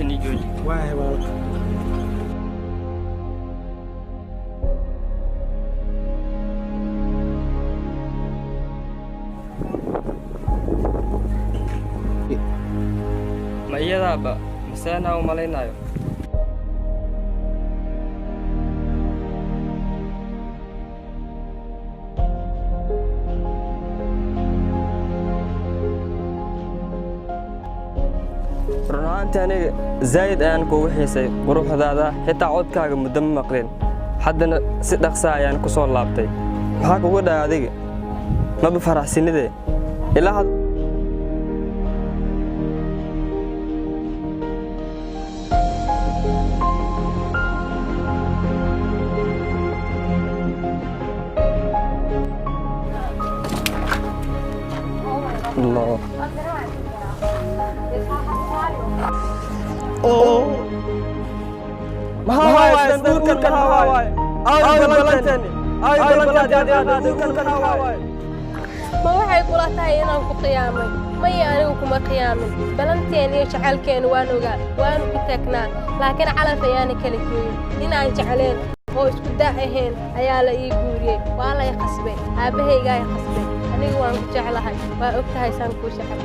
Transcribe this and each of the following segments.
ni jooji واي والله ma iyadaaba mise anaa u malaynayo runaantii aniga zaid ayaan kugu xiisay quruxdaada xitaa codkaaga muddo ma maqlin haddana si dhaqsa ayaan ku soo laabtay maxaa kugu dhahay adiga maba faraxsinidee ilaa الله ما هو صندوق الهواء أي بلنتني ما waxay kula tahay inaan ku qiyaamay may anigu kuma qiyaamin balanteen iyo jacaylkeen waan ogaa waan ku tagnaa laakiin calaf ayaan kala geeyay inaan jecleen oo isku daa ahayn ayaa la ii guuriyay waa la qasbay aabahayga ay qasbay anigu waan ku jeclahay waa ogtahay san ku shaqay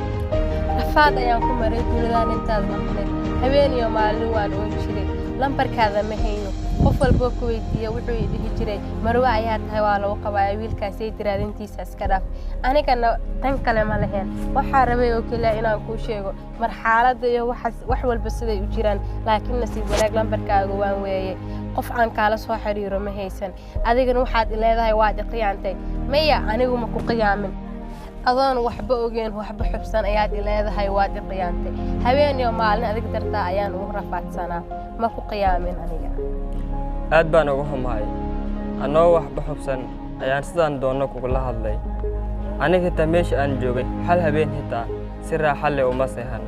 rafaad ayaan ku maray guuladaan intaad maqlay habeen iyo maalin waan oo jiray lambarkaada ma hayno qof walba ku weydiiyo wuxuu ii dhihi jiray marwa ayaa tahay waa lagu qabaa wiilkaas ay tiraadintiisa iska dhaaf anigana tan kale ma lahayn waxa rabay oo kaliya inaan ku sheego marxaladda iyo wax walba siday u jiraan laakiin nasiib wanaag lambarkaaga waan weeyay qof aan kala soo xiriiro ma haysan adigana waxaad leedahay waad qiyaantay maya anigu ma ku qiyaamin adoon waxba ogeen waxba xubsan ayaad leedahay waad qiyaantay habeen iyo maalin adig dartaa ayaan ugu rafaadsanaa ma ku qiyaamin aniga aad baan ugu xumahay anoo waxba xubsan ayaan sidaan doono kugula hadlay aniga xitaa meesha aan joogay hal habeen xitaa si raaxo leh uma seexan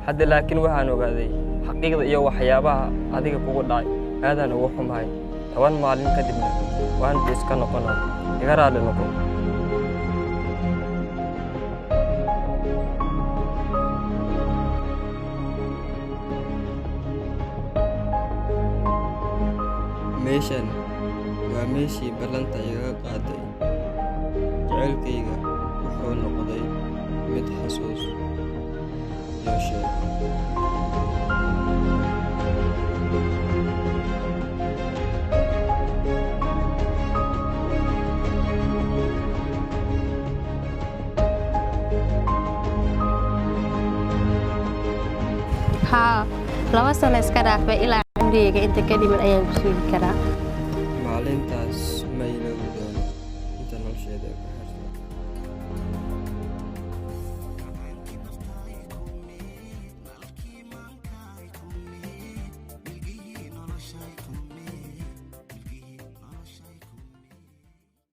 hadda laakiin waxaan ogaaday xaqiiqda iyo waxyaabaha adiga kugu dhacay aadaan ugu xumahay 10 maalin kadibna waan iska noqonay iga raali noqo meeshan waa meeshii ballanta iga qaaday jacaylkayga wuxuu noqday mid xasuus iyo sheeko ها laba sano iska dhaafay ilaa cimrigayga inta ka dhiman ayaan ku sugi karaa